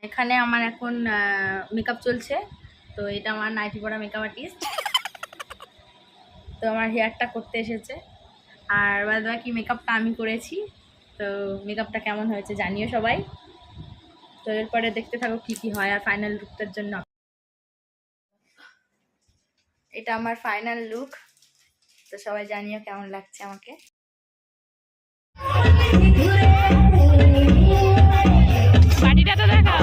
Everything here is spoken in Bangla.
এখানে আমার এখন মেকআপ চলছে। তো এটা আমার নাইটি পরা মেকআপ আর্টিস্ট। তো আমার হেয়ারটা করতে এসেছে, আর বাদ বাকি মেকআপটা আমি করেছি। তো মেকআপটা কেমন হয়েছে জানিও সবাই। তো এরপরে দেখতে থাকো কি কি হয়। আর ফাইনাল লুকটার জন্য এটা আমার ফাইনাল লুক। তো সবাই জানিও কেমন লাগছে আমাকে। বাড়িটা তো দেখা